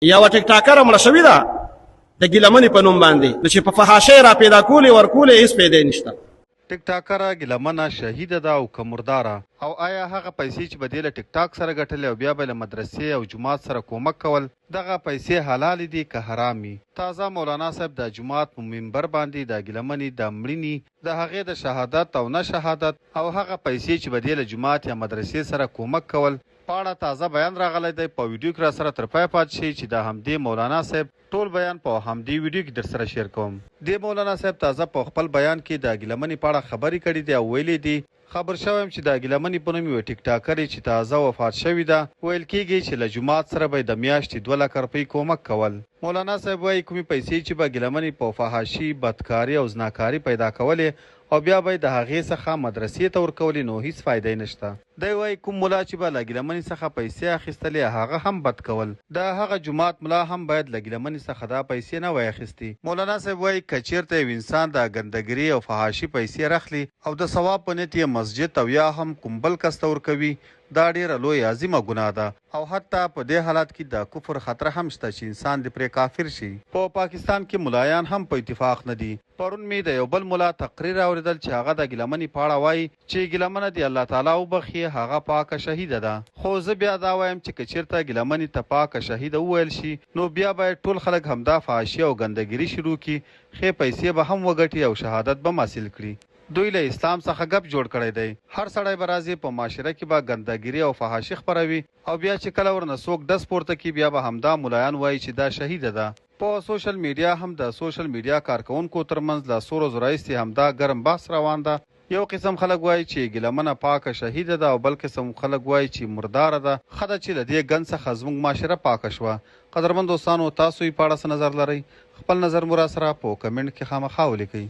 یوه ټیکټاکره مړه شوې ده د ګیلمنې په نوم باندې، نو چې په فحاشۍ را پیدا کولې ورکولې هېڅ پیدا نشته. ټیک ټاکره ګیلمنه شهیده ده او که مرداره، او آیا هغه پیسې چې به دې له ټیک ټاک سره ګټلې او بیا به له مدرسې او جومات سره کومک کول، دغه پیسې حلالې دي که حرامي؟ تازه مولانا صاحب د جومات په منبر باندې د ګیلمنې د مړینې د هغې د شهادت او نه شهادت او هغه پیسې چې به دې له جومات یا مدرسې سره کومک کول په اړه تازه بیان راغلی دی. په ویډیو کې را سره تر پای پاتې شئ چې د همدې مولانا صاحب ټول بیان په همدې ویډیو کې در سره شیر کوم. دې مولانا صاحب تازه په خپل بیان کې د ګیلمنې په اړه خبرې کړې دي او ویلې دي خبر شوم چې د ګیلمنې په نوم یوه ټیک ټاکرې چې تازه وفات شوې ده ویل کېږي چې له جومات سره به د میاشتې 2 لک روپۍ کومک کول. مولانا صاحب وایي کومې پیسې چې به ګیلمنې په فحاشي، بدکاري او زناکاري پیدا کولې او بیا به د هغې څخه مدرسې ته ورکولې، نو هیڅ فایده نشته. دی وایي کوم ملا چې به له ګیلمنې څخه پیسې اخیستلې هغه هم بد کول، د هغه جومات ملا هم باید له ګیلمنې څخه دا پیسې نه وای اخیستې. مولانا صاحب وایي که چېرته یو انسان د ګندګري او فحاشي پیسې راخلي او د ثواب په نیت یې مسجد او یا هم کوم بل کس ته ورکوي، دا ډیره لوی عظیمه ګناه ده او حتی په دې حالت کې د کفر خطر هم شته چې انسان دې پرې کافر شي. په پاکستان کې ملایان هم په اتفاق نه دي. پرون مې د یو بل ملا تقریر اوریدل چې هغه د ګیلمنې په اړه وایي چې ګیلمنه دې الله تعالی وبخي هغه پاکه شهیده ده. خو زه بیا دا وایم چې که چېرته ګیلمنې ته پاکه شهیده وویل شي نو بیا باید ټول خلک همدا فحاشي او ګندګري شروع کړي، ښې پیسې به هم وګټي او شهادت به هم حاصل کړي. دوی له اسلام څخه ګپ جوړ کړی دی. هر سړی به راځي په معاشره کې به ګندګري او فحاشي خپروي او بیا چې کله ورنه څوک ډز پورته کړي بیا به همدا ملایان وایي چې دا شهیده ده. په سوشل میډیا هم د سوشل میډیا کارکونکو ترمنځ له څو ورځو راهیسې همدا ګرم بحث روان ده. یو قسم خلک وایي چې ګیلمنه پاکه شهیده ده او بل قسم خلک وایي چې مرداره ده. ښه ده چې له دې ګند څخه زموږ معاشره پاکه شوه. قدرمن دوستانو، تاسو یې په اړه څه نظر لرئ؟ خپل نظر مو را سره په کمنټ کې خامخا ولیکئ.